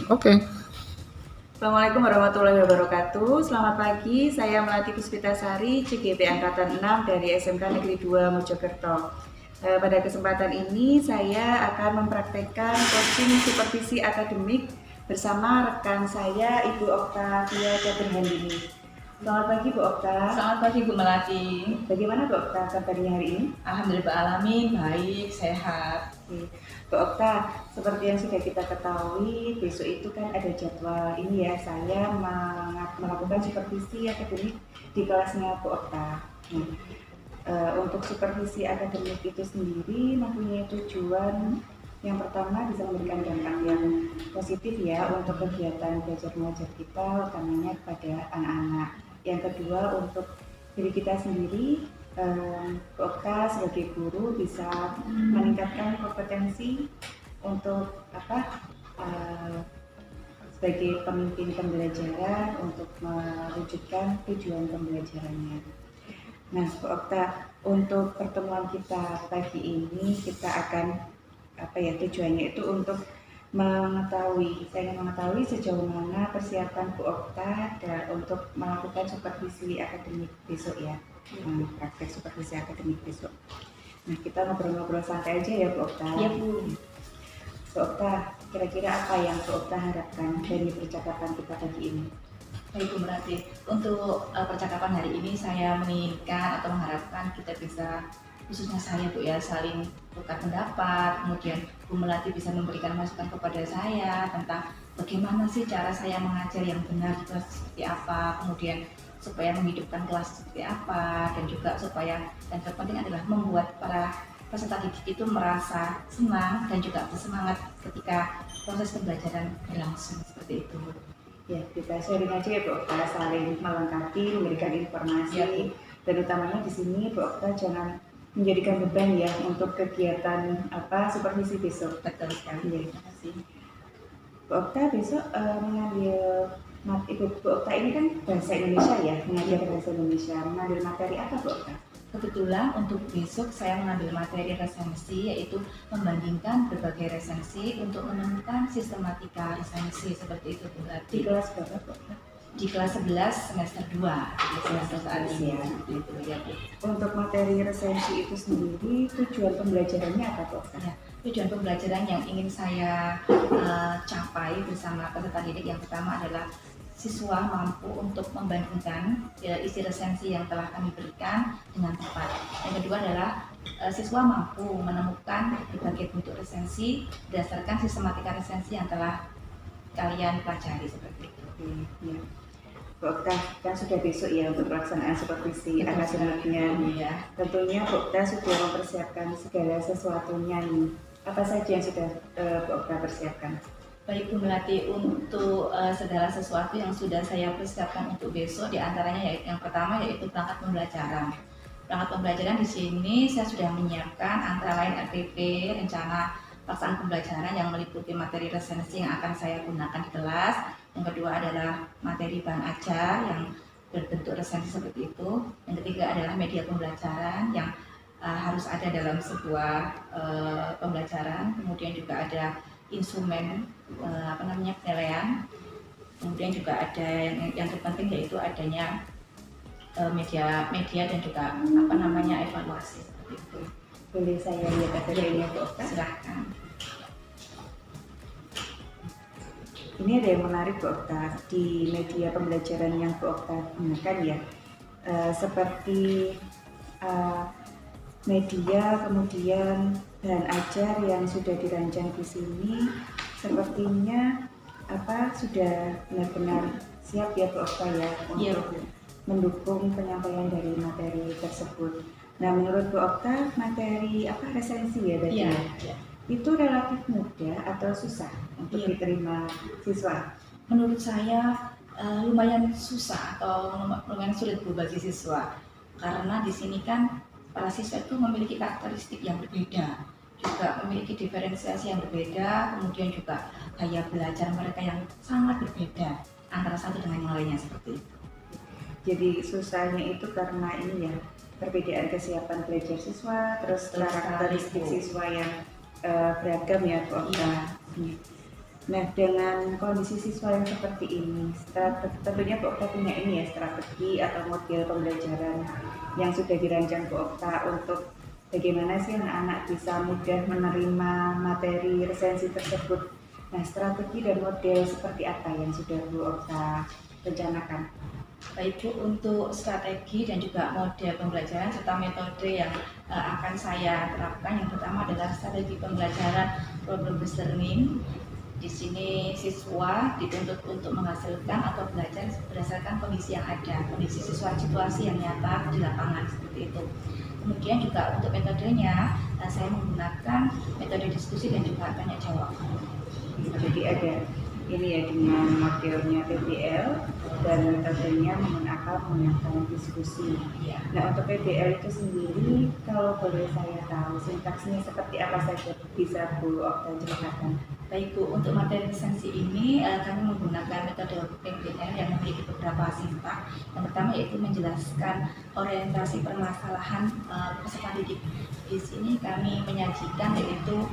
Oke. Assalamualaikum warahmatullahi wabarakatuh. Selamat pagi, saya Melati Puspitasari, CGP Angkatan 6 dari SMK Negeri 2 Mojokerto. Pada kesempatan ini saya akan mempraktekkan coaching supervisi akademik bersama rekan saya Ibu Oktavia Caturhandini. Selamat pagi Bu Okta. Selamat pagi Bu Melati. Bagaimana Bu Okta kabarnya hari ini? Alhamdulillah alamin, baik, sehat. Oke. Bu Okta, seperti yang sudah kita ketahui, besok itu kan ada jadwal ini ya, saya melakukan supervisi akademik di kelasnya Bu Okta. Untuk supervisi akademik itu sendiri mempunyai tujuan yang pertama bisa memberikan dampak yang positif ya untuk kegiatan belajar mengajar kita, utamanya kepada anak-anak. Yang kedua untuk diri kita sendiri, Okta sebagai guru bisa meningkatkan kompetensi untuk sebagai pemimpin pembelajaran untuk mewujudkan tujuan pembelajarannya. Nah, Okta, untuk pertemuan kita pagi ini kita akan tujuannya itu untuk saya ingin mengetahui sejauh mana persiapan Bu Okta untuk melakukan supervisi akademik besok ya, praktek supervisi akademik besok. Nah, kita ngobrol-ngobrol santai aja ya Bu Okta. Iya Bu. Bu Okta, kira-kira apa yang Bu Okta harapkan dari percakapan kita pagi ini? Baik Bu Melati, untuk percakapan hari ini saya menginginkan atau mengharapkan kita bisa, khususnya saya Bu ya, saling tukar pendapat, kemudian Bu Melati bisa memberikan masukan kepada saya tentang bagaimana sih cara saya mengajar yang benar di kelas seperti apa, kemudian supaya menghidupkan kelas seperti apa, dan juga supaya yang terpenting adalah membuat para peserta didik itu merasa senang dan juga bersemangat ketika proses pembelajaran berlangsung seperti itu. Ya, kita sharing aja ya Bu Okta, saling melengkapi, memberikan informasi, Ya, dan utamanya di sini Bu Okta jangan menjadikan beban ya untuk kegiatan supervisi besok. betul sekali. Ya. Terima kasih. Bu Okta besok mengambil Bu Okta ini kan bahasa Indonesia ya, mengajar bahasa Indonesia, mengambil materi apa Bu Okta? Kebetulan untuk besok saya mengambil materi resensi, yaitu membandingkan berbagai resensi untuk menemukan sistematika resensi seperti itu Bu. Di kelas berapa Bu Okta? Di kelas 11 semester 2 di semester saat ini ya. Untuk materi resensi itu sendiri tujuan pembelajarannya apa Bu Okta? Ya, tujuan pembelajaran yang ingin saya capai bersama peserta didik yang pertama adalah siswa mampu untuk membandingkan isi resensi yang telah kami berikan dengan tepat. Yang kedua adalah siswa mampu menemukan berbagai bentuk resensi berdasarkan sistematika resensi yang telah kalian pelajari seperti itu. Ya. Bu Okta, kan sudah besok ya untuk pelaksanaan supervisi akademiknya. Ya. Tentunya Bu Okta sudah mempersiapkan segala sesuatunya ini. Apa saja yang sudah Bu Okta persiapkan? Baik Bu Melati, untuk segala sesuatu yang sudah saya persiapkan untuk besok, diantaranya yang pertama yaitu perangkat pembelajaran. Perangkat pembelajaran di sini saya sudah menyiapkan antara lain RPP, rencana pelaksanaan pembelajaran yang meliputi materi resensi yang akan saya gunakan di kelas. Yang kedua adalah materi bahan ajar yang berbentuk resensi seperti itu. Yang ketiga adalah media pembelajaran yang harus ada dalam sebuah pembelajaran. Kemudian juga ada instrumen penilaian, kemudian juga ada yang terpenting yaitu adanya media dan juga evaluasi seperti itu. Boleh saya lihat materinya Bu Okta? Silahkan. Ini ada yang menarik Bu Okta di media pembelajaran yang Bu Okta gunakan ya, seperti media, kemudian bahan ajar yang sudah dirancang di sini, sepertinya sudah benar-benar siap ya Bu Okta ya untuk mendukung penyampaian dari materi tersebut. Nah, menurut Bu Okta, materi resensi ya tadi ya? Itu relatif mudah atau susah untuk diterima siswa? Menurut saya lumayan susah atau lumayan sulit bagi siswa, karena di sini kan para siswa itu memiliki karakteristik yang berbeda, juga memiliki diferensiasi yang berbeda, kemudian juga gaya belajar mereka yang sangat berbeda antara satu dengan yang lainnya seperti itu. Jadi susahnya itu karena ini ya, perbedaan kesiapan belajar siswa, terus karakteristik siswa yang beragam ya Bu Okta. Nah, dengan kondisi siswa yang seperti ini, tentunya Bu Okta punya ini ya strategi atau model pembelajaran yang sudah dirancang Bu Okta untuk bagaimana sih anak-anak bisa mudah menerima materi resensi tersebut. Nah, strategi dan model seperti apa yang sudah Bu Okta rencanakan? Baik Bu, untuk strategi dan juga model pembelajaran serta metode yang akan saya terapkan, yang pertama adalah strategi pembelajaran problem based learning. Di sini siswa dituntut untuk menghasilkan atau belajar berdasarkan kondisi yang ada, kondisi siswa, situasi yang nyata di lapangan seperti itu. Kemudian juga untuk metodenya, saya menggunakan metode diskusi dan juga tanya jawab. Jadi ada ini ya dengan modelnya PBL dan metodenya menggunakan diskusi. Ya. Nah, untuk PBL itu sendiri, kalau boleh saya tahu sintaksnya seperti apa saja, bisa Bu Okta ceritakan? Baik Bu, untuk materi lisensi ini kami menggunakan metode PBL yang memiliki beberapa sintaks. Yang pertama yaitu menjelaskan orientasi permasalahan peserta didik. Di sini kami menyajikan yaitu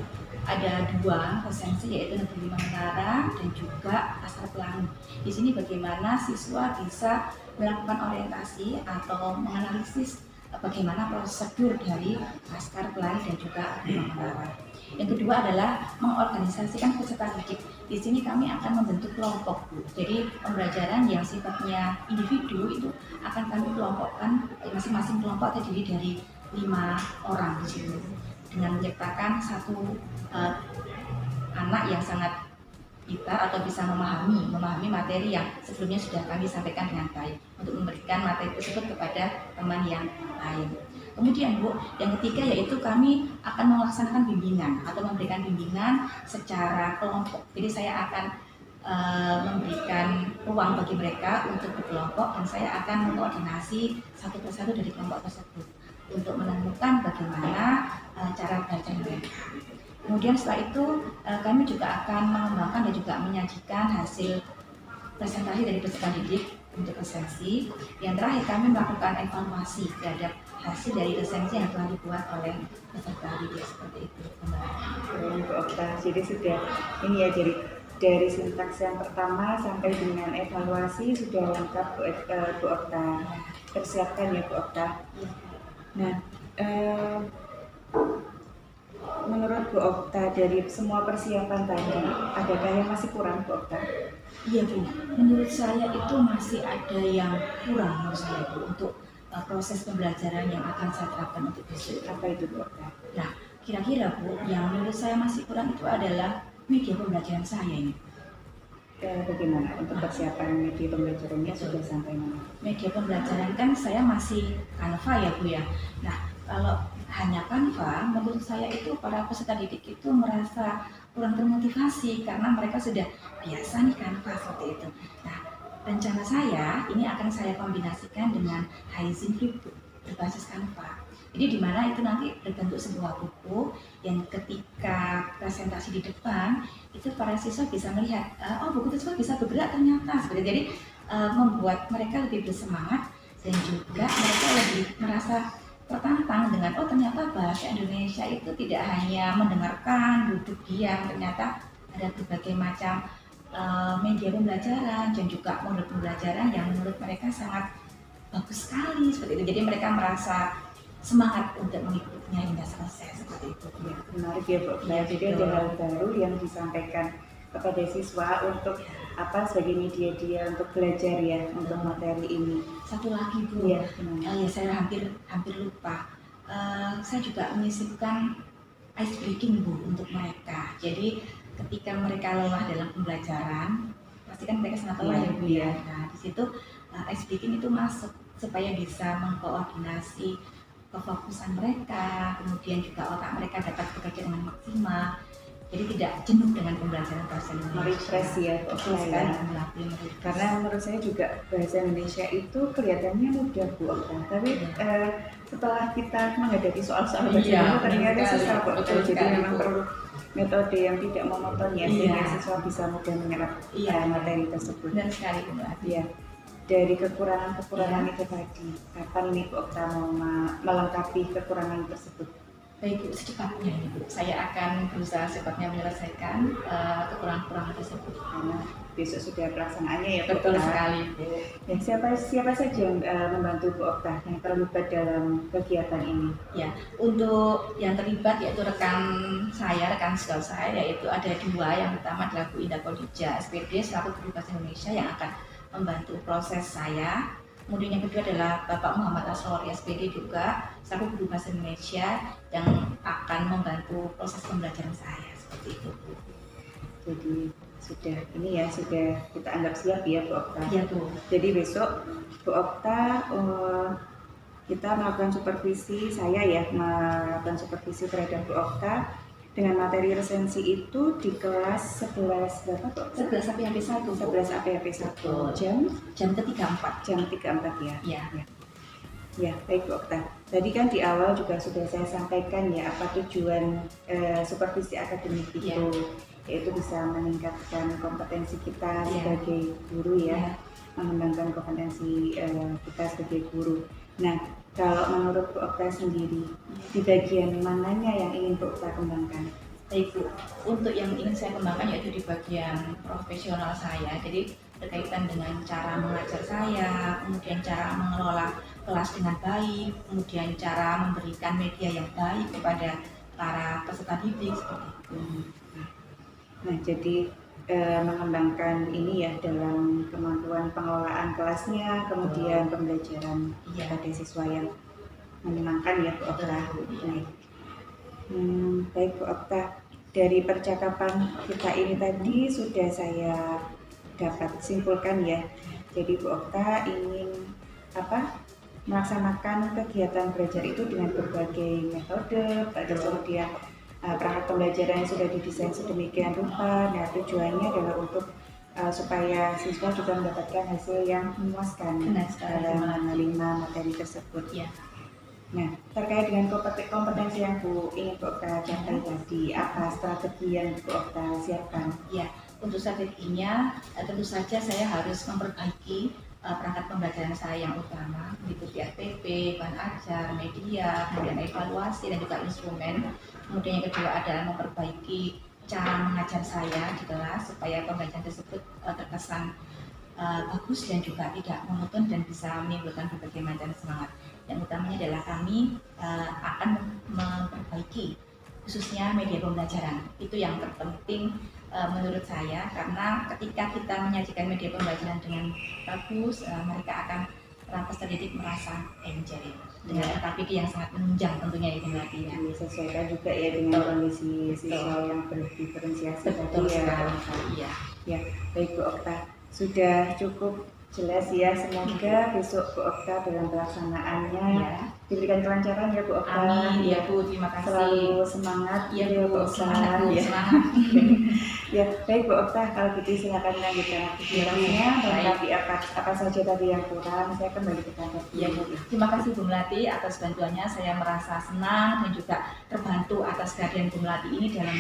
ada dua lisensi, yaitu negeri menara dan juga laskar pelangi. Di sini bagaimana siswa bisa melakukan orientasi atau menganalisis bagaimana prosedur dari laskar pelangi dan juga menara. Yang kedua adalah mengorganisasikan peserta didik. Di sini kami akan membentuk kelompok, Bu. Jadi pembelajaran yang sifatnya individu itu akan kami kelompokkan, masing-masing kelompok terdiri dari 5 orang di sini, dengan menciptakan satu anak yang sangat pintar atau bisa memahami materi yang sebelumnya sudah kami sampaikan dengan baik untuk memberikan materi tersebut kepada teman yang lain. Kemudian Bu, yang ketiga yaitu kami akan melaksanakan bimbingan atau memberikan bimbingan secara kelompok. Jadi saya akan memberikan ruang bagi mereka untuk berkelompok dan saya akan mengkoordinasi satu persatu dari kelompok tersebut untuk menemukan bagaimana cara belajar mereka. Kemudian setelah itu kami juga akan mengembangkan dan juga menyajikan hasil presentasi dari peserta didik untuk resensi. Yang terakhir kami melakukan evaluasi terhadap hasil dari resensi yang telah dibuat oleh peserta didik seperti itu. Bu Okta, jadi sudah ini ya dari sintaks yang pertama sampai dengan evaluasi sudah lengkap Bu Okta persiapkan ya Bu Okta. Nah, menurut Bu Okta dari semua persiapan tadi, adakah yang masih kurang Bu Okta? Iya Bu, menurut saya itu masih ada yang kurang menurut saya Bu untuk proses pembelajaran yang akan saya terapkan untuk besok. Apa itu Bu Okta? Nah, kira-kira Bu, yang menurut saya masih kurang itu adalah media pembelajaran saya ini. Bagaimana untuk persiapan media pembelajarannya sudah sampai mana? Media pembelajaran kan saya masih Canva ya Bu ya. Nah, kalau hanya Canva, menurut saya itu para peserta didik itu merasa kurang termotivasi karena mereka sudah biasa nih Canva seperti itu. Nah, rencana saya ini akan saya kombinasikan dengan Haizen Flipbook berbasis Canva. Jadi di mana itu nanti berbentuk sebuah buku yang ketika presentasi di depan itu para siswa bisa melihat, oh buku tersebut bisa bergerak ternyata seperti itu. Jadi membuat mereka lebih bersemangat dan juga mereka lebih merasa tertantang dengan oh ternyata bahasa Indonesia itu tidak hanya mendengarkan, duduk diam, ternyata ada berbagai macam media pembelajaran dan juga model pembelajaran yang menurut mereka sangat bagus sekali seperti itu. Jadi mereka merasa semangat untuk mengikutinya hingga selesai seperti itu. Ya, menarik ya Bu. Nah, jadi ada hal baru yang disampaikan kepada siswa untuk apa sebagai media dia untuk belajar ya untuk materi ini. Satu lagi Bu, ya, ya saya hampir lupa. Saya juga menyisipkan ice breaking Bu untuk mereka. Jadi ketika mereka lelah dalam pembelajaran, pasti kan mereka sangat lelah ya Bu ya. Nah di situ ice breaking itu masuk supaya bisa mengkoordinasi kefokusan mereka, kemudian juga otak mereka dapat bekerja dengan maksimal. Jadi tidak jenuh dengan pembelajaran bahasa Indonesia. Merefresh ya, karena menurut saya juga bahasa Indonesia itu kelihatannya mudah Bu Okta, tapi setelah kita menghadapi soal-soal bahasa Indonesia ternyata susah Bu Okta. Jadi memang perlu metode yang tidak monoton ya, sehingga siswa bisa mudah menyerap materi tersebut. Benar sekali Bu. Ya. Dari kekurangan-kekurangan itu tadi, kapan nih Bu Okta mau melengkapi kekurangan tersebut? Baik Bu, secepatnya ini Bu. Saya akan berusaha secepatnya menyelesaikan kekurangan-kekurangan tersebut. Karena besok sudah pelaksanaannya ya Bu Betul Okta. sekali Bu. Ya, siapa saja yang membantu Bu Okta yang terlibat dalam kegiatan ini? Ya, untuk yang terlibat yaitu rekan scout saya, yaitu ada 2. Yang pertama adalah Bu Indah Kodija, SPD selaku Guru Bahasa Indonesia yang akan membantu proses saya. Kemudian yang kedua adalah Bapak Muhammad Asrori, SPD juga selaku Guru Bahasa Indonesia yang akan membantu proses pembelajaran saya, seperti itu Bu. Jadi sudah kita anggap siap ya Bu Okta. Iya Bu. Jadi besok Bu Okta kita melakukan supervisi, saya ya melakukan supervisi terhadap Bu Okta dengan materi resensi itu di kelas 11 berapa Bu Okta? 11 APHP 1 Bu. 11 APHP 1 jam ke-34. Jam 34 ya. Iya. Ya, baik Bu Okta. Tadi kan di awal juga sudah saya sampaikan ya apa tujuan supervisi akademik itu, yaitu bisa meningkatkan kompetensi kita sebagai guru ya, mengembangkan kompetensi kita sebagai guru. Nah, kalau menurut Bu Okta sendiri, di bagian mananya yang ingin Bu Okta kembangkan? Baik Bu, untuk yang ingin saya kembangkan yaitu di bagian profesional saya. Jadi berkaitan dengan cara mengajar saya, kemudian cara mengelola kelas dengan baik, kemudian cara memberikan media yang baik kepada para peserta didik seperti itu. Nah, jadi mengembangkan ini ya dalam kemampuan pengelolaan kelasnya, kemudian pembelajaran pada siswa yang menyenangkan ya Bu Okta. Baik Bu Okta, dari percakapan kita ini tadi sudah saya dapat simpulkan ya. Jadi Bu Okta ingin melaksanakan kegiatan belajar itu dengan berbagai metode, kemudian perangkat pembelajaran yang sudah didesain sedemikian rupa. Nah, tujuannya adalah untuk supaya siswa juga mendapatkan hasil yang memuaskan dalam menerima materi tersebut. Ya. Nah, terkait dengan kompetensi yang Bu ingin Bu Okta capai tadi, apa strategi yang Bu Okta siapkan? Ya, untuk strateginya tentu saja saya harus memperbaiki perangkat pembelajaran saya yang utama, meliputi RPP, bahan ajar, media, kemudian evaluasi dan juga instrumen. Kemudian yang kedua adalah memperbaiki cara mengajar saya di kelas supaya pembelajaran tersebut terkesan bagus dan juga tidak monoton dan bisa menimbulkan berbagai macam semangat. Yang utamanya adalah kami akan memperbaiki khususnya media pembelajaran. Itu yang terpenting menurut saya, karena ketika kita menyajikan media pembelajaran dengan bagus, mereka peserta didik merasa enjoy dengan RKPD yang sangat menunjang tentunya itu melatihnya. Disesuaikan juga ya dengan kondisi siswa yang berdiferensiasi tadi ya. Ya, baik Bu Okta, sudah cukup jelas ya. Semoga besok Bu Okta dalam pelaksanaannya diberikan kelancaran ya Bu Okta. Amin ya Bu, terima kasih. Selalu semangat ya Bu, semangat Bu, semangat. Ya, baik Bu Okta, kalau gitu silakan lanjutkan aktivitasnya. Melengkapi apa saja tadi yang kurang, saya kembali ke kantor. Ya Bu, terima kasih Bu Melati atas bantuannya. Saya merasa senang dan juga terbantu atas kehadiran Bu Melati ini dalam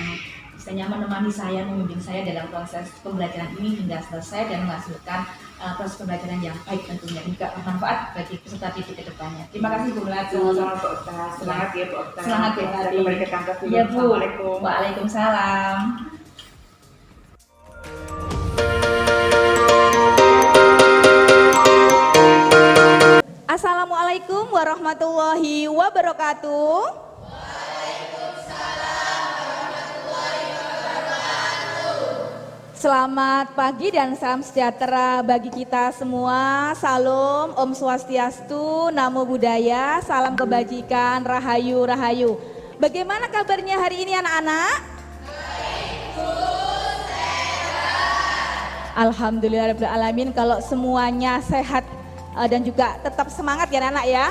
misalnya menemani saya, membimbing saya dalam proses pembelajaran ini hingga selesai dan menghasilkan proses pembelajaran yang baik tentunya juga bermanfaat bagi peserta didik ke depannya. Terima kasih Bu Melati. Sama-sama Bu Okta. Semangat ya Bu Okta. Semangat Bu Melati. Saya kembali ke kantor dulu. Ya Bu. Assalamualaikum. Waalaikumsalam. Assalamualaikum warahmatullahi wabarakatuh. Selamat pagi dan salam sejahtera bagi kita semua. Salam, Om Swastiastu, Namo Buddhaya, salam kebajikan, Rahayu, Rahayu. Bagaimana kabarnya hari ini anak-anak? Alhamdulillahirrahmanirrahim, kalau semuanya sehat dan juga tetap semangat ya anak-anak ya.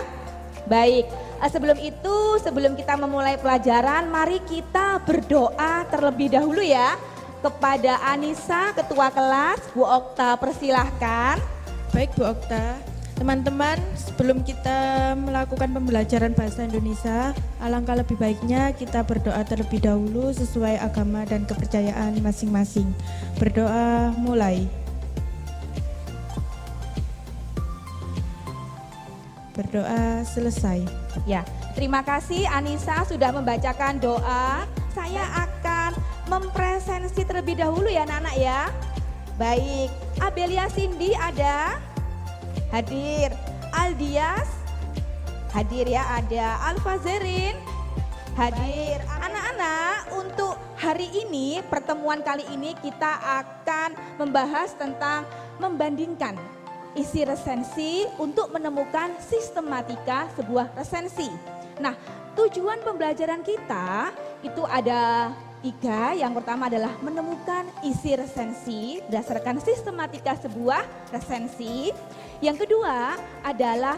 Baik, sebelum kita memulai pelajaran, mari kita berdoa terlebih dahulu ya. Kepada Anissa, Ketua Kelas, Bu Okta persilahkan. Baik Bu Okta, teman-teman sebelum kita melakukan pembelajaran bahasa Indonesia, alangkah lebih baiknya kita berdoa terlebih dahulu sesuai agama dan kepercayaan masing-masing. Berdoa mulai. Berdoa selesai. Ya, Terima kasih Anissa sudah membacakan doa. Saya akan mempresensi terlebih dahulu ya anak-anak ya. Baik, Abelia Cindy ada? Hadir. Aldias? Hadir ya, ada. Alfa Zerin? Hadir. Anak-anak, untuk hari ini, pertemuan kali ini kita akan membahas tentang membandingkan isi resensi untuk menemukan sistematika sebuah resensi. Nah, tujuan pembelajaran kita itu ada 3. Yang pertama adalah menemukan isi resensi berdasarkan sistematika sebuah resensi. Yang kedua adalah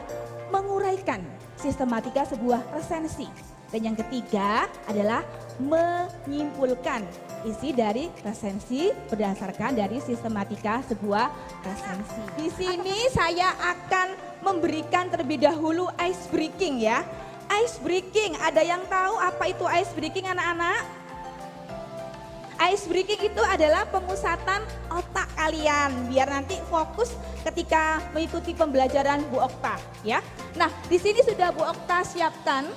menguraikan sistematika sebuah resensi. Dan yang ketiga adalah menyimpulkan isi dari resensi berdasarkan dari sistematika sebuah resensi. Di sini saya akan memberikan terlebih dahulu ice breaking ya. Ice breaking, ada yang tahu apa itu ice breaking anak-anak? Ice breaking itu adalah pemusatan otak kalian biar nanti fokus ketika mengikuti pembelajaran Bu Okta ya. Nah, di sini sudah Bu Okta siapkan.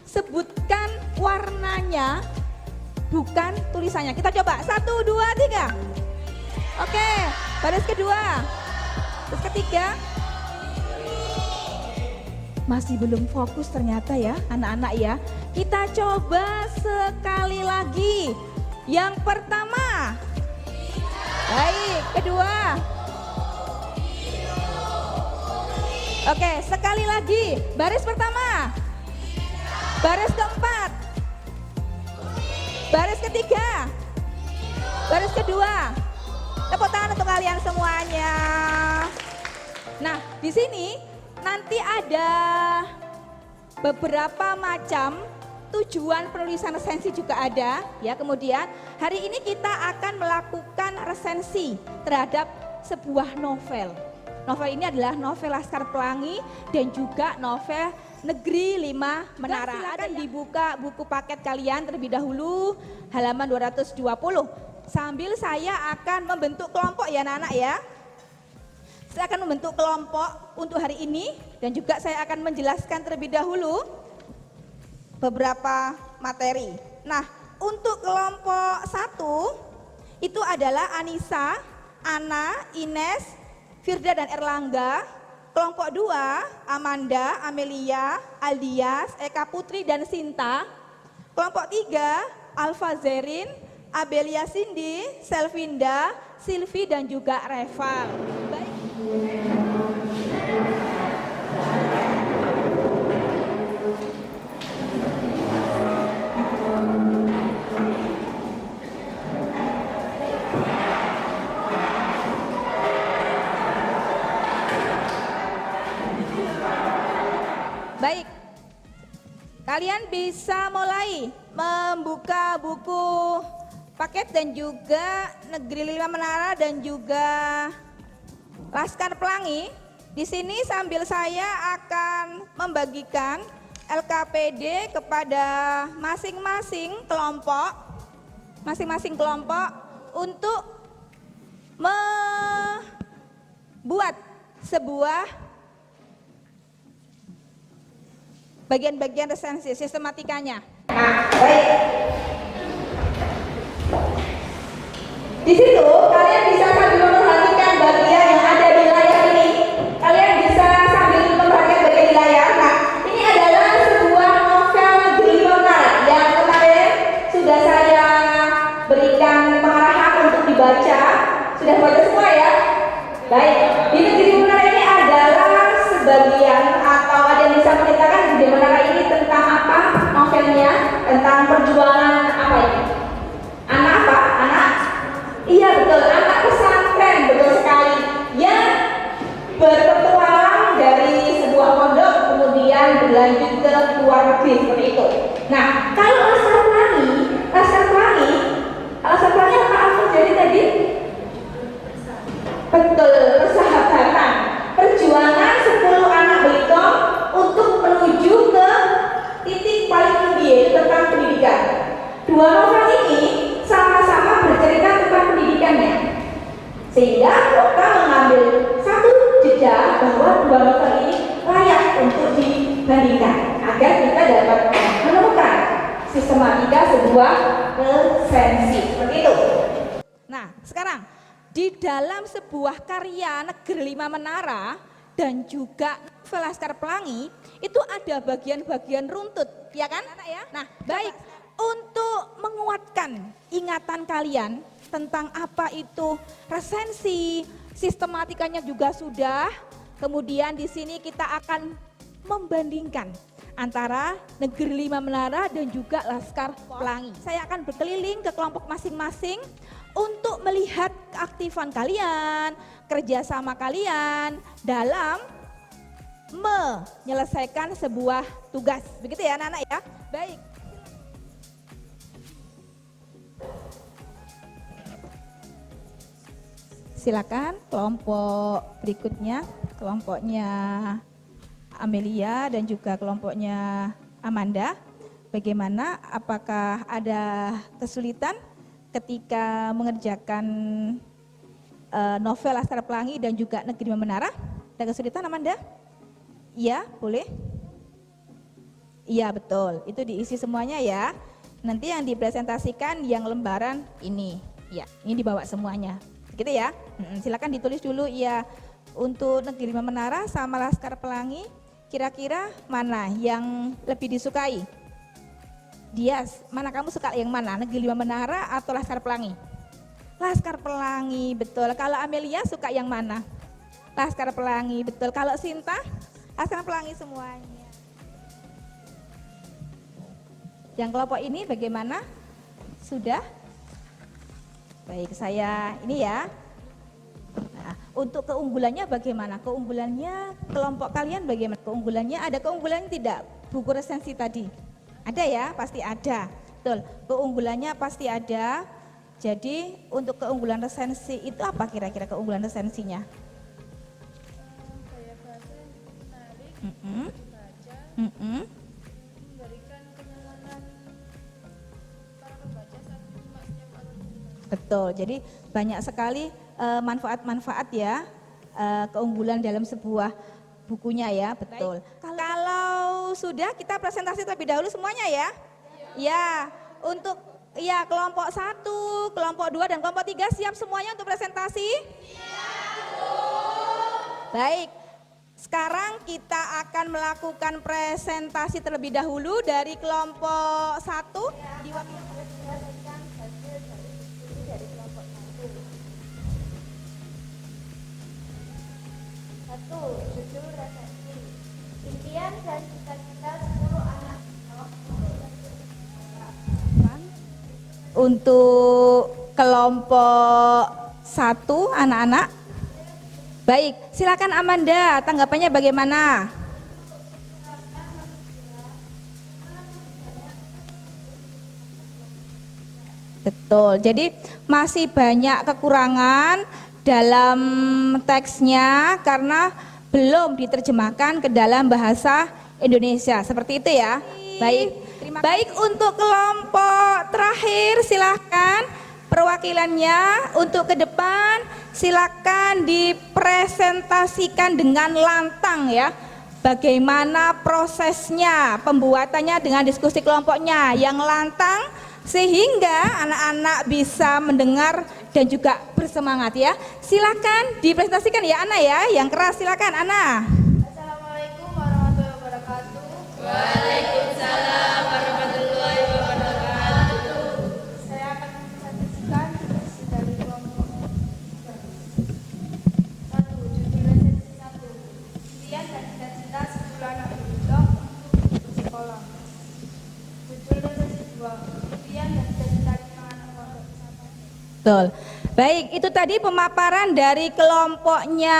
Sebutkan warnanya, bukan tulisannya. Kita coba 1, 2, 3. Oke, baris kedua. Terus ketiga. Masih belum fokus ternyata ya anak-anak ya. Kita coba sekali lagi. Yang pertama. Baik, kedua. Oke, sekali lagi. Baris pertama. Baris keempat. Baris ketiga. Baris kedua. Tepuk tangan untuk kalian semuanya. Nah, di sini nanti ada beberapa macam tujuan penulisan resensi juga ada ya. Kemudian hari ini kita akan melakukan resensi terhadap sebuah novel. Novel ini adalah novel Laskar Pelangi dan juga novel Negeri 5 Menara. Silakan dibuka buku paket kalian terlebih dahulu halaman 220. Sambil saya akan membentuk kelompok ya anak-anak ya. Saya akan membentuk kelompok untuk hari ini dan juga saya akan menjelaskan terlebih dahulu beberapa materi. Nah, untuk kelompok 1 itu adalah Anissa, Ana, Ines, Firda dan Erlangga. Kelompok 2, Amanda, Amelia, Aldias, Eka Putri dan Sinta. Kelompok 3, Alfa Zerin, Abelia Cindy, Selvinda, Silvi dan juga Reval. Baik. Baik, kalian bisa mulai membuka buku paket dan juga Negeri 5 Menara dan juga Laskar Pelangi. Di sini sambil saya akan membagikan LKPD kepada masing-masing kelompok untuk membuat sebuah bagian-bagian resensi sistematikanya. Nah, baik. Di situ kalian bisa sambil memperhatikan bagian yang ada di layar ini. Kalian bisa sambil memperhatikan bagian di layar. Nah, ini adalah sebuah novel Negeri 5 Menara yang kemarin sudah saya berikan pengarahan untuk dibaca. Sudah baca semua ya? Baik. Di Negeri 5 Menara ini adalah sebagian atau ada yang bisa menceritakan Negeri 5 Menara ini tentang apa novelnya? Tentang perjuangan apa ini? Anak apa? Anak? Iya betul, anak pesantren, betul sekali. Yang berpetualang dari sebuah pondok kemudian berlanjut ke luar negeri seperti itu. Nah, kalau Laskar Pelangi apa Alfa jadi tadi? Betul, persahabatan. Perjuangan 10 anak Belitung untuk menuju ke titik paling tinggi yaitu tentang pendidikan. Dua novel ini sama-sama bercerita tentang pendidikannya. Sehingga Okta mengambil satu jeda bahwa dua novel ini layak untuk dibandingkan. agar kita dapat menemukan sistematika sebuah resensi. Seperti itu. Nah, sekarang di dalam sebuah karya Negeri Lima Menara dan juga novel Laskar Pelangi itu ada bagian-bagian runtut, ya kan? Nah, baik, untuk menguatkan ingatan kalian tentang apa itu resensi, sistematikanya juga sudah. Kemudian di sini kita akan membandingkan antara Negeri Lima Menara dan juga Laskar Pelangi. Saya akan berkeliling ke kelompok masing-masing untuk melihat keaktifan kalian, kerjasama kalian dalam menyelesaikan sebuah tugas. Begitu ya anak-anak ya? Baik. Silakan kelompok berikutnya, kelompoknya Amelia dan juga kelompoknya Amanda. Bagaimana? Apakah ada kesulitan ketika mengerjakan novel Laskar Pelangi dan juga Negeri Lima Menara? Ada kesulitan Amanda? Iya, boleh? Iya, betul. Itu diisi semuanya ya. Nanti yang dipresentasikan yang lembaran ini. Ya, ini dibawa semuanya. Gitu ya. Silakan ditulis dulu ya. Untuk Negeri Lima Menara sama Laskar Pelangi, kira-kira mana yang lebih disukai? Dias, mana kamu suka yang mana? Negeri Lima Menara atau Laskar Pelangi? Laskar Pelangi, betul. Kalau Amelia suka yang mana? Laskar Pelangi, betul. Kalau Sinta? Laskar Pelangi semuanya. Yang kelompok ini bagaimana? Sudah? Baik, saya ini ya. Nah, untuk keunggulannya bagaimana? Keunggulannya kelompok kalian bagaimana? Keunggulannya ada keunggulan tidak? Buku resensi tadi. Ada ya, pasti ada. Betul, keunggulannya pasti ada. Jadi untuk keunggulan resensi itu apa kira-kira keunggulan resensinya? Gaya bahasa yang menarik, dibaca, memberikan kenyamanan para pembaca saat menyimaknya atau mendengarkan. Betul, jadi banyak sekali manfaat-manfaat ya, keunggulan dalam sebuah bukunya ya, betul. Kalau sudah kita presentasi terlebih dahulu semuanya ya. Ya, untuk ya kelompok 1, kelompok 2 dan kelompok 3 siap semuanya untuk presentasi? Baik. Sekarang kita akan melakukan presentasi terlebih dahulu dari kelompok 1. Diwakilkan hasil dari diskusi dari kelompok 1. Judul resensi. Impian dan cita-cita 10 anak. Untuk kelompok 1 anak-anak. Baik, silakan Amanda, tanggapannya bagaimana? Betul, jadi masih banyak kekurangan dalam teksnya karena belum diterjemahkan ke dalam bahasa Indonesia, seperti itu ya. Baik, untuk kelompok terakhir silahkan perwakilannya untuk ke depan, silakan dipresentasikan dengan lantang ya. Bagaimana prosesnya, pembuatannya dengan diskusi kelompoknya yang lantang sehingga anak-anak bisa mendengar dan juga bersemangat ya. Silakan dipresentasikan ya Ana ya, yang keras silakan Ana. Assalamualaikum warahmatullahi wabarakatuh. Waalaikumsalam warahmatullahi wabarakatuh. Saya akan mempresentasikan diskusi dari kelompok 1. Judul resensi 1. Impian dan cita-cita 10 anak beruntung untuk sekolah. Judul resensi 2. Impian dan cita-cita 5 anak pondok pesantren. Betul. Baik, itu tadi pemaparan dari kelompoknya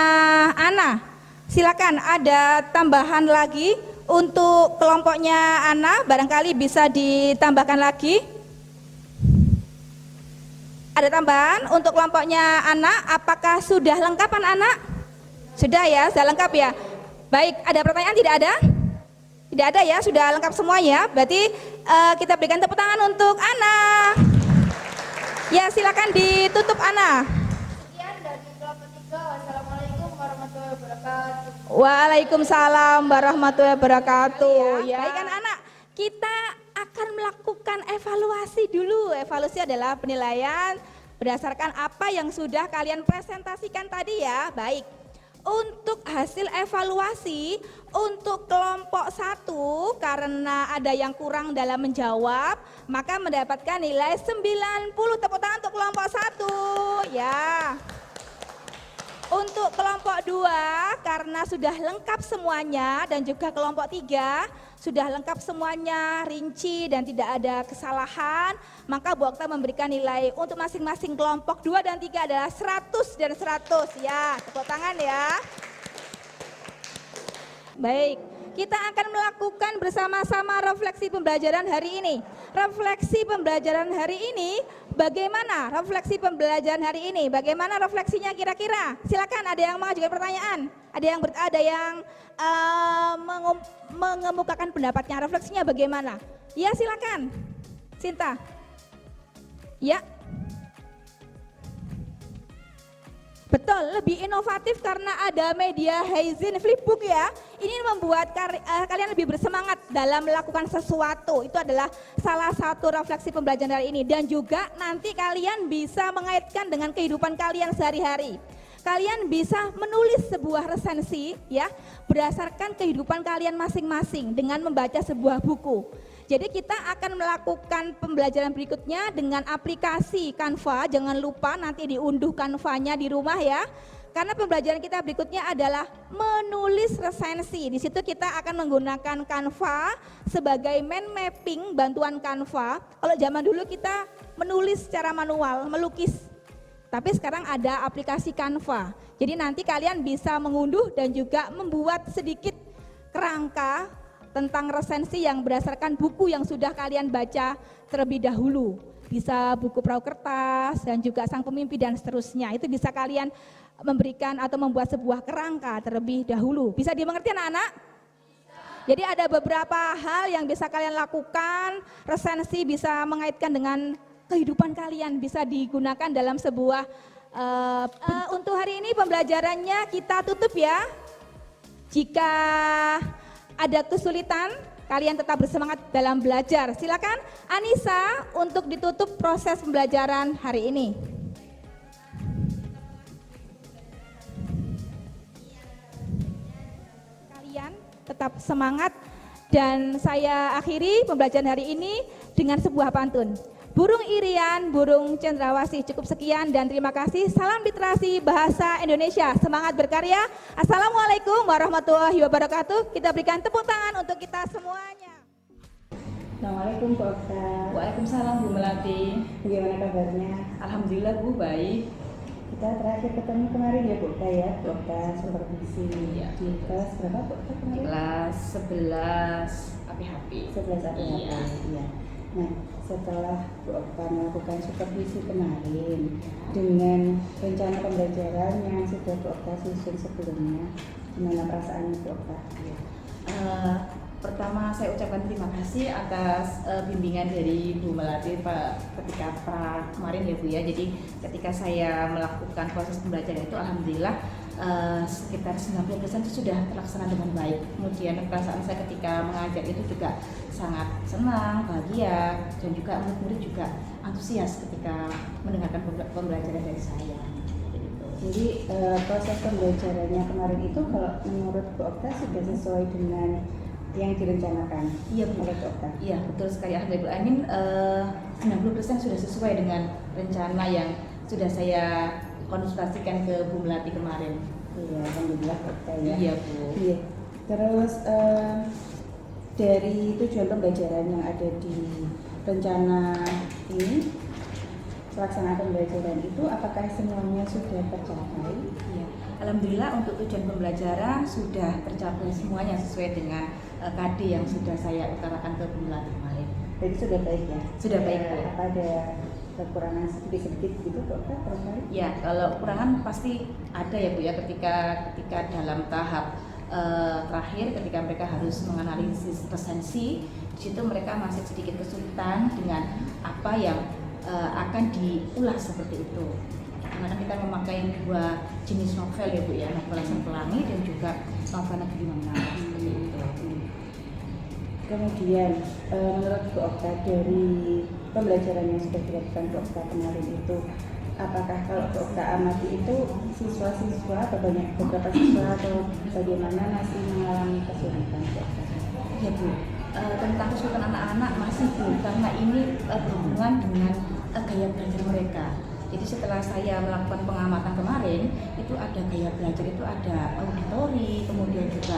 Ana. Silakan ada tambahan lagi untuk kelompoknya Ana, barangkali bisa ditambahkan lagi. Ada tambahan untuk kelompoknya Ana, apakah sudah lengkap anak-anak? Sudah ya, sudah lengkap ya. Baik, ada pertanyaan tidak ada? Tidak ada ya, sudah lengkap semua ya. Berarti kita berikan tepuk tangan untuk Ana. Ya, silakan ditutup Ana. Sekian dari kelompok 3. Wassalamualaikum warahmatullahi wabarakatuh. Waalaikumsalam warahmatullahi wabarakatuh. Ya, baik anak-anak, kita akan melakukan evaluasi dulu. Evaluasi adalah penilaian berdasarkan apa yang sudah kalian presentasikan tadi ya. Baik, untuk hasil evaluasi untuk kelompok 1 karena ada yang kurang dalam menjawab, maka mendapatkan nilai 90. Tepuk tangan untuk kelompok 1 ya. Untuk kelompok 2 karena sudah lengkap semuanya dan juga kelompok 3 sudah lengkap semuanya, rinci dan tidak ada kesalahan, maka Bu Okta memberikan nilai untuk masing-masing kelompok 2 dan 3 adalah 100 dan 100 ya. Tepuk tangan ya. Baik, kita akan melakukan bersama-sama refleksi pembelajaran hari ini. Refleksi pembelajaran hari ini, bagaimana refleksi pembelajaran hari ini? Bagaimana refleksinya kira-kira? Silakan, ada yang mengajukan pertanyaan, ada yang mengemukakan pendapatnya. Refleksinya bagaimana? Ya silakan, Sinta. Ya. Betul, lebih inovatif karena ada media Heizin Flipbook ya. Ini membuat kalian lebih bersemangat dalam melakukan sesuatu. Itu adalah salah satu refleksi pembelajaran hari ini. Dan juga nanti kalian bisa mengaitkan dengan kehidupan kalian sehari-hari. Kalian bisa menulis sebuah resensi ya berdasarkan kehidupan kalian masing-masing dengan membaca sebuah buku. Jadi kita akan melakukan pembelajaran berikutnya dengan aplikasi Canva. Jangan lupa nanti diunduh Canva-nya di rumah ya. Karena pembelajaran kita berikutnya adalah menulis resensi. Di situ kita akan menggunakan Canva sebagai mind mapping, bantuan Canva. Kalau zaman dulu kita menulis secara manual, melukis. Tapi sekarang ada aplikasi Canva. Jadi nanti kalian bisa mengunduh dan juga membuat sedikit kerangka tentang resensi yang berdasarkan buku yang sudah kalian baca terlebih dahulu. Bisa buku perahu kertas dan juga Sang Pemimpi dan seterusnya. Itu bisa kalian memberikan atau membuat sebuah kerangka terlebih dahulu. Bisa dimengerti anak-anak? Jadi ada beberapa hal yang bisa kalian lakukan. Resensi bisa mengaitkan dengan kehidupan kalian, bisa digunakan dalam sebuah untuk hari ini pembelajarannya kita tutup ya. Jika ada kesulitan, kalian tetap bersemangat dalam belajar. Silakan Anissa untuk ditutup proses pembelajaran hari ini. Kalian tetap semangat dan saya akhiri pembelajaran hari ini dengan sebuah pantun. Burung irian, burung cendrawasih. Cukup sekian dan terima kasih. Salam literasi bahasa Indonesia. Semangat berkarya. Assalamualaikum warahmatullahi wabarakatuh. Kita berikan tepuk tangan untuk kita semuanya. Assalamualaikum Bu Okta. Waalaikumsalam Bu Melati. Bagaimana kabarnya? Alhamdulillah Bu, baik. Kita terakhir ketemu kemarin ya Bu Okta ya, Bu Okta supervisi Iya. di kelas berapa Bu Okta kemarin? Kelas 11 APHP. 11 APHP. Iya. Iya. Nah, setelah Bu Okta melakukan supervisi kemarin dengan rencana pembelajaran yang sudah Bu Okta susun sebelumnya, gimana perasaannya Bu Okta? Pertama saya ucapkan terima kasih atas bimbingan dari Bu Melati ketika kemarin ya Bu ya. Jadi ketika saya melakukan proses pembelajaran itu alhamdulillah sekitar 90% itu sudah terlaksana dengan baik. Kemudian perasaan saya ketika mengajar itu juga sangat senang, bahagia, dan juga murid-murid juga antusias ketika mendengarkan pembelajaran dari saya. Jadi proses pembelajarannya kemarin itu kalau menurut Bu Okta sudah sesuai dengan yang direncanakan? Iya Bu. Oleh Bu Okta? Iya betul sekali, alhamdulillah. Amin 90% sudah sesuai dengan rencana yang sudah saya konsultasikan ke Bu Melati kemarin. Iya, alhamdulillah Bu Okta ya. Iya Bu. Iya. Terus dari tujuan pembelajaran yang ada di rencana ini, pelaksanaan pembelajaran itu apakah semuanya sudah tercapai? Iya. Alhamdulillah untuk tujuan pembelajaran sudah tercapai semuanya sesuai dengan KD yang sudah saya utarakan ke Bu Melati kemarin. Jadi sudah baik ya? Sudah baik, Bu. Apa ada kekurangan sedikit-sedikit gitu Bu Okta barangkali? Ya, kalau kekurangan pasti ada ya Bu ya ketika dalam tahap terakhir ketika mereka harus menganalisis resensi, di situ mereka masih sedikit kesulitan dengan apa yang akan diulas seperti itu. karena kita memakai dua jenis novel ya Bu ya, novel Laskar Pelangi dan juga novel Negeri Mengalah seperti itu. Kemudian menurut Bu Okta, dari pembelajaran yang sudah dilakukan Bu Okta kemarin itu, apakah kalau Bu Okta amati itu siswa-siswa atau beberapa siswa atau bagaimana masih mengalami kesulitan Bu Okta? Ya Bu, tentang kesulitan anak-anak masih Bu, karena ini berhubungan dengan gaya belajar mereka. Jadi setelah saya melakukan pengamatan kemarin, itu ada gaya belajar, itu ada auditori, kemudian juga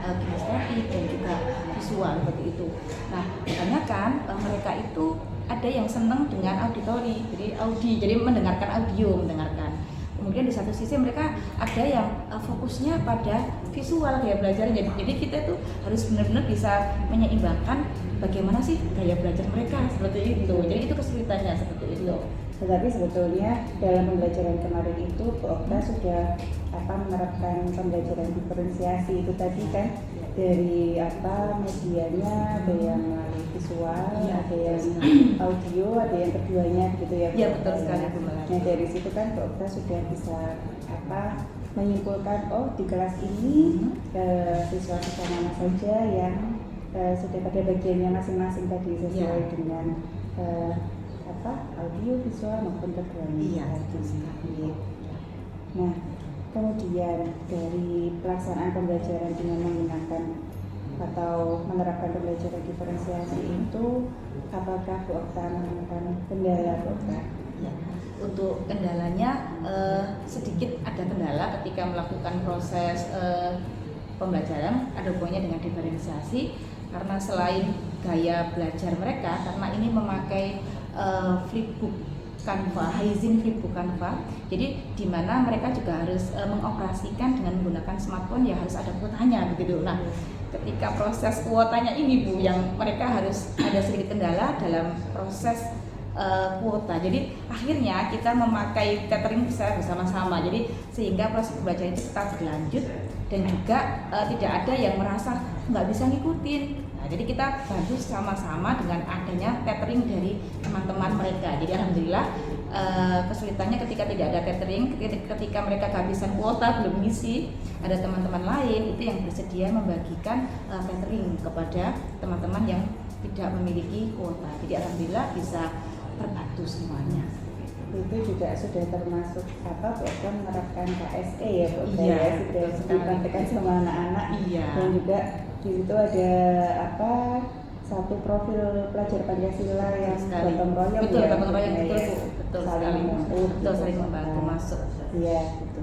kinestetik dan juga visual seperti itu. Nah, kebanyakan mereka itu ada yang senang dengan auditori, jadi mendengarkan audio, Kemudian di satu sisi mereka ada yang fokusnya pada visual gaya belajarnya. Jadi kita tuh harus benar-benar bisa menyeimbangkan bagaimana sih gaya belajar mereka seperti itu. Jadi itu kesulitannya seperti itu. Tetapi sebetulnya dalam pembelajaran kemarin itu Bu Okta sudah menerapkan pembelajaran diferensiasi itu tadi kan, dari medianya, ada yang melalui visual, ada yang audio, ada yang keduanya gitu ya Bu. Iya betul sekali Bu. Nah dari situ kan Bu Okta sudah bisa menyimpulkan, oh di kelas ini siswa-siswa mana saja yang sudah pada bagiannya masing-masing tadi sesuai dengan audio, visual maupun keduanya. Iya betul sekali. Nah, kemudian dari pelaksanaan pembelajaran dengan menggunakan atau menerapkan pembelajaran diferensiasi itu, apakah Bu Okta menemukan kendala Bu Okta? Ya, untuk kendalanya sedikit ada kendala ketika melakukan proses pembelajaran, ada hubungannya dengan diferensiasi karena selain gaya belajar mereka, karena ini memakai flipbook Canva, Haizin flipbook Canva, jadi di mana mereka juga harus mengoperasikan dengan menggunakan smartphone, ya harus ada kuotanya begitu. Nah, ketika proses kuotanya ini Bu, yang mereka harus ada sedikit kendala dalam proses kuota. Jadi akhirnya kita memakai tethering bisa bersama-sama. Jadi sehingga proses pembelajaran itu tetap berlanjut dan juga tidak ada yang merasa nggak bisa ngikutin. Nah, jadi kita bantu sama-sama dengan adanya tethering dari teman-teman mereka. Jadi alhamdulillah kesulitannya ketika tidak ada tethering, ketika mereka kehabisan kuota belum ngisi, ada teman-teman lain itu yang bersedia membagikan tethering kepada teman-teman yang tidak memiliki kuota. Jadi alhamdulillah bisa terbantu semuanya. Itu juga sudah termasuk bahkan menerapkan KSE ya Bu, Iya, sudah dipraktekkan sama anak-anak. Iya. Dan juga di situ ada satu profil pelajar Pancasila yang gotong royong. Betul, ya, gotong royong, betul, ya. betul Saling sekali. membantu, Betul, saling membantu masuk. Iya, gitu.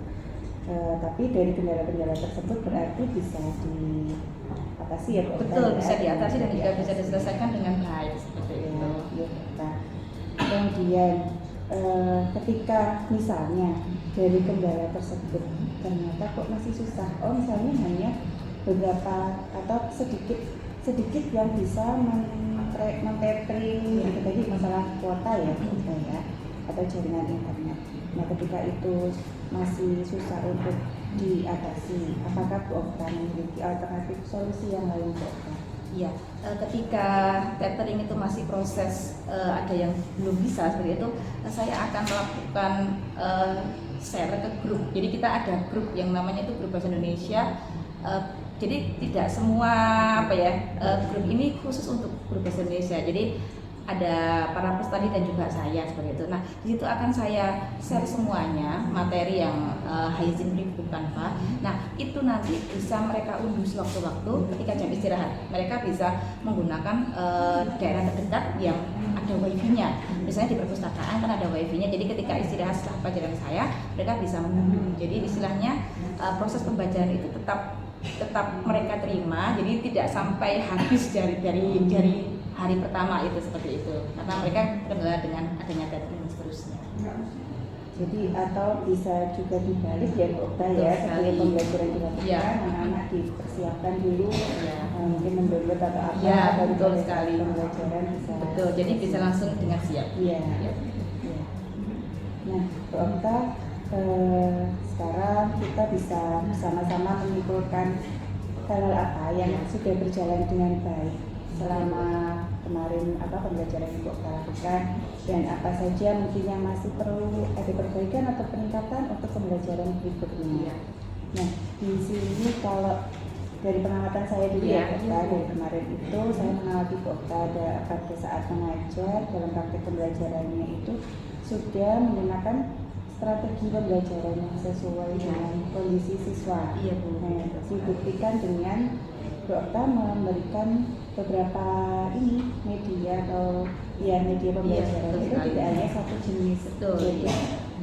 Tapi dari kendala-kendala tersebut berarti bisa diatasi ya Bu. Betul, bisa diatasi dan juga bisa diselesaikan dengan baik seperti itu. Iya, nah, kemudian ketika misalnya dari kendala tersebut ternyata kok masih susah, misalnya hanya beberapa atau sedikit yang bisa men-tethering gitu tadi masalah kuota ya, atau jaringan internet. Nah ketika itu masih susah untuk diatasi, apakah Bu Okta memiliki alternatif solusi yang lain Bu Okta? Iya, ketika tethering itu masih proses, ada yang belum bisa seperti itu, saya akan melakukan share ke grup. Jadi kita ada grup yang namanya itu grup bahasa Indonesia. Jadi tidak semua grup ini khusus untuk grup bahasa Indonesia. Jadi ada para peserta dan juga saya seperti itu. Nah, di situ akan saya share semuanya materi yang Haizin flipbook Canva. Nah, itu nanti bisa mereka unduh sewaktu-waktu ketika jam istirahat. Mereka bisa menggunakan daerah terdekat yang ada wifi-nya. Misalnya di perpustakaan kan ada wifi-nya. Jadi ketika istirahat setelah pelajaran saya, mereka bisa mengunduh. Jadi istilahnya proses pembelajaran itu tetap mereka terima. Jadi tidak sampai habis dari hari pertama itu seperti itu, karena mereka kendala dengan adanya tethering seterusnya. Jadi atau bisa juga dibalik ya Bu Okta ya, sebelum pembelajaran dilakukan, anak-anak dipersiapkan dulu, mungkin mendownload atau apa, baru betul sekali. Pembelajaran bisa. Betul, jadi bisa langsung dengan siap. Iya. Nah Bu Okta, sekarang kita bisa bersama-sama menyimpulkan hal apa yang sudah berjalan dengan baik selama kemarin pembelajaran yang Okta lakukan dan apa saja mungkin yang masih perlu ada perbaikan atau peningkatan untuk pembelajaran berikutnya. Nah, di sini kalau dari pengamatan saya dulu ya, Okta, dari kemarin itu saya mengamati Okta pada saat mengajar dalam praktik pembelajarannya itu sudah menggunakan strategi pembelajaran yang sesuai dengan kondisi siswa. Iya Bu. Nah, dibuktikan dengan Okta memberikan beberapa media atau media pembelajaran itu tidak hanya satu jenis. Jadi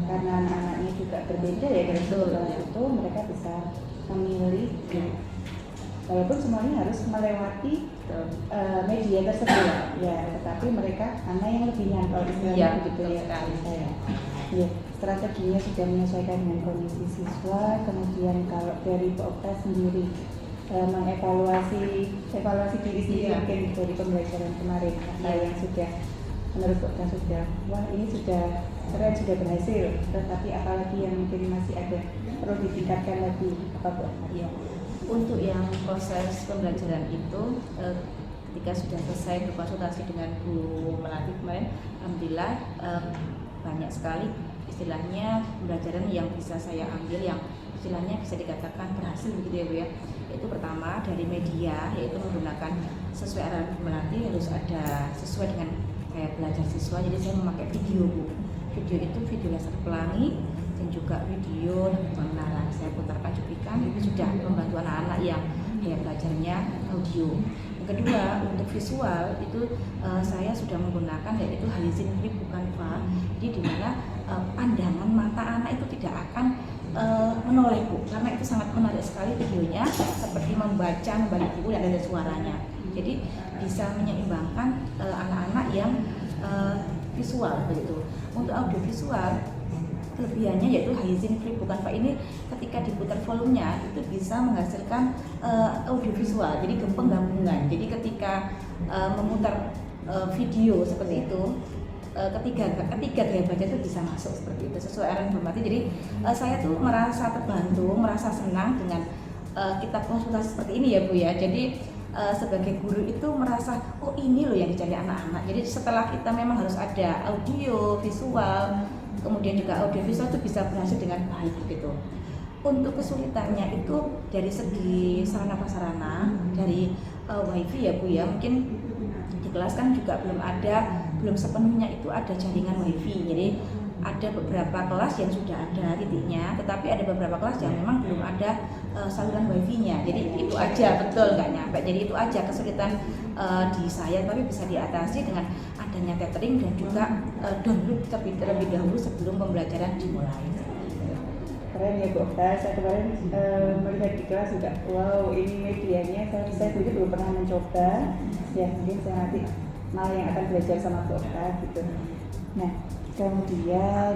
karena anak-anaknya juga berbeda ya dari kelas itu, mereka bisa memilih. Walaupun semuanya harus melewati media tersebut, ya, tetapi mereka mana yang lebih nyaman begitu ya. Ya, strateginya sudah menyesuaikan dengan kondisi siswa. Kemudian kalau dari Okta sendiri evaluasi diri sendiri mungkin dari pembelajaran kemarin apa yang sudah menurut Okta sudah ini sudah keren, sudah berhasil, tetapi apalagi yang mungkin masih ada perlu ditingkatkan lagi apa Bu? Iya. Untuk yang proses pembelajaran itu ketika sudah selesai berkonsultasi dengan Bu Melati kemarin, alhamdulillah banyak sekali istilahnya pembelajaran yang bisa saya ambil yang istilahnya bisa dikatakan berhasil begitu ya Bu ya. Itu pertama dari media, yaitu menggunakan sesuai arahan Bu Melati harus ada sesuai dengan kayak belajar siswa. Jadi saya memakai video Bu. Video itu video laser pelangi dan juga video menara. Saya putarkan cuplikan, itu sudah membantu anak-anak yang belajarnya audio. Yang kedua untuk visual itu saya sudah menggunakan yaitu Halizin Flip bukan Canva. Jadi di mana pandangan mata anak itu tidak akan menoleh Bu, karena itu sangat menarik sekali videonya, seperti membaca buku dan ada suaranya. Jadi bisa menyeimbangkan anak-anak yang visual begitu. Untuk audio visual kelebihannya yaitu Halizin Flip bukan Pak ini ketika diputar volumenya itu bisa menghasilkan audio visual, jadi penggabungan. Jadi ketika memutar video seperti itu ketiga gaya baca itu bisa masuk seperti itu sesuai arahan Bu Melati. Jadi saya tuh merasa terbantu, merasa senang dengan kita konsultasi seperti ini ya Bu ya. Jadi sebagai guru itu merasa oh ini loh yang dicari anak-anak. Jadi setelah kita memang harus ada audio, visual, kemudian juga audio visual itu bisa berhasil dengan baik gitu. Untuk kesulitannya itu dari segi sarana prasarana, dari wifi ya Bu ya, mungkin di kelas kan juga belum sepenuhnya itu ada jaringan wifi. Jadi ada beberapa kelas yang sudah ada titiknya, tetapi ada beberapa kelas yang memang belum ada saluran wifi-nya. Jadi itu aja betul nggak nyampe. Jadi itu aja kesulitan di saya, tapi bisa diatasi dengan adanya tethering dan juga download terlebih dahulu sebelum pembelajaran dimulai. Keren ya Bu Okta, saya kemarin melihat di kelas juga, wow ini medianya saya dulu belum pernah mencoba, ya mungkin saya nanti malah yang akan belajar sama Bu Okta gitu. Nah kemudian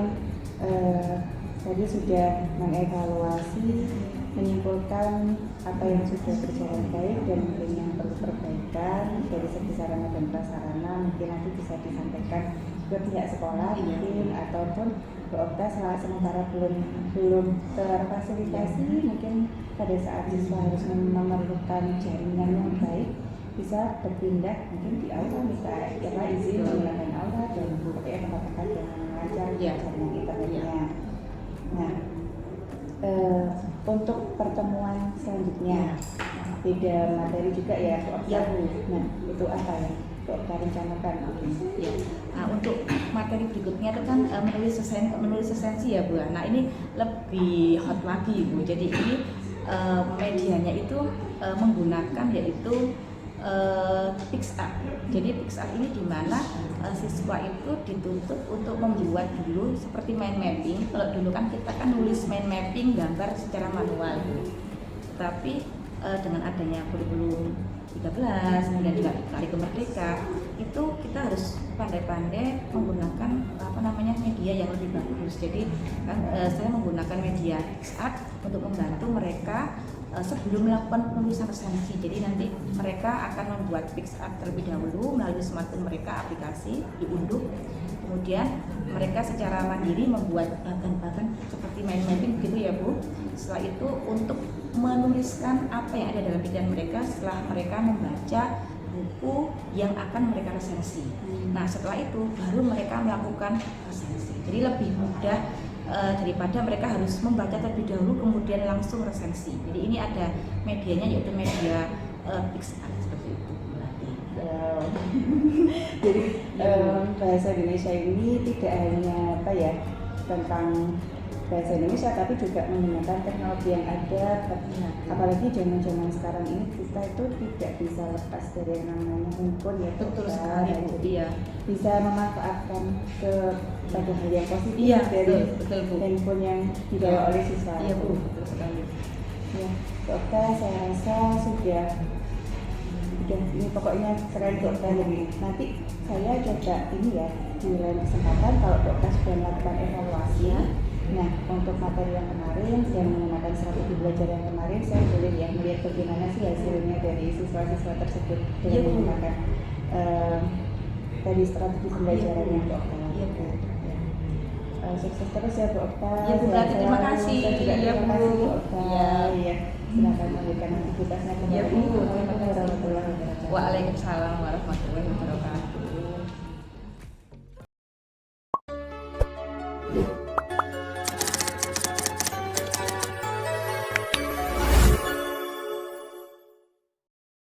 tadi sudah mengevaluasi, menyimpulkan apa yang sudah berjalan baik dan mungkin yang perlu perbaikan dari segi sarana dan prasarana, mungkin nanti bisa disampaikan ke pihak sekolah mungkin, ataupun Bu Okta sementara belum terfasilitasi, mungkin pada saat siswa harus memerlukan jaringan yang baik bisa berpindah mungkin di aula, bisa izin menggunakan aula dan tempat-tempat yang mengajar jaringan internetnya. Nah untuk pertemuan selanjutnya beda materi juga ya Bu Okta. Nah itu apa ya Bu Okta rencanakan mungkin? Ya. Nah, untuk materi berikutnya itu kan menulis esensi ya Bu. Nah ini lebih hot lagi Bu. Jadi ini medianya itu menggunakan yaitu PicsArt. Jadi PicsArt ini di mana siswa itu dituntut untuk membuat dulu seperti mind mapping. Kalau dulu kan kita kan nulis mind mapping gambar secara manual. Tapi dengan adanya kurikulum 13 kemudian juga Curriculum Merdeka itu kita harus pandai-pandai menggunakan media yang lebih bagus. Jadi kan saya menggunakan media PicsArt untuk membantu mereka sebelum melakukan penulisan esensi. Jadi nanti mereka akan membuat PicsArt terlebih dahulu melalui smartphone mereka, aplikasi diunduh, kemudian mereka secara mandiri membuat bagan-bagan seperti mind mapping begitu ya Bu. Setelah itu untuk menuliskan apa yang ada dalam pikiran mereka setelah mereka membaca buku yang akan mereka resensi. Nah setelah itu baru mereka melakukan resensi. Jadi lebih mudah daripada mereka harus membaca terlebih dahulu kemudian langsung resensi. Jadi ini ada medianya yaitu media Pixar seperti itu. Wow. Jadi bahasa Indonesia ini tidak hanya apa ya tentang bahasa Indonesia, tapi juga menggunakan teknologi yang ada. Apalagi zaman-zaman sekarang ini kita itu tidak bisa lepas dari yang namanya handphone ya. Betul sekali Bu. Jadi Iya. bisa memanfaatkan ke pada hal yang positif Iya, dari betul Bu. handphone yang dibawa oleh siswa. Iya Bu, betul sekali. Ya, Dokter, saya rasa sudah ini pokoknya keren Dokter. Nanti saya coba ini ya di lain kesempatan kalau Dokter sudah melakukan evaluasi. Nah, untuk materi yang kemarin yang menggunakan strategi belajar yang kemarin, saya boleh ya melihat bagaimana sih hasilnya dari siswa-siswa tersebut dengan menggunakan dari strategi pembelajaran yang Dokter lakukan. Sukses terus ya Bu Okta. Iya Bu Rati, terima kasih. Saya juga Iya terima Bu. kasih Bu Okta. Iya. Silakan melanjutkan aktivitasnya kembali. Iya Bu. Assalamualaikum warahmatullahi wabarakatuh. Waalaikumsalam warahmatullahi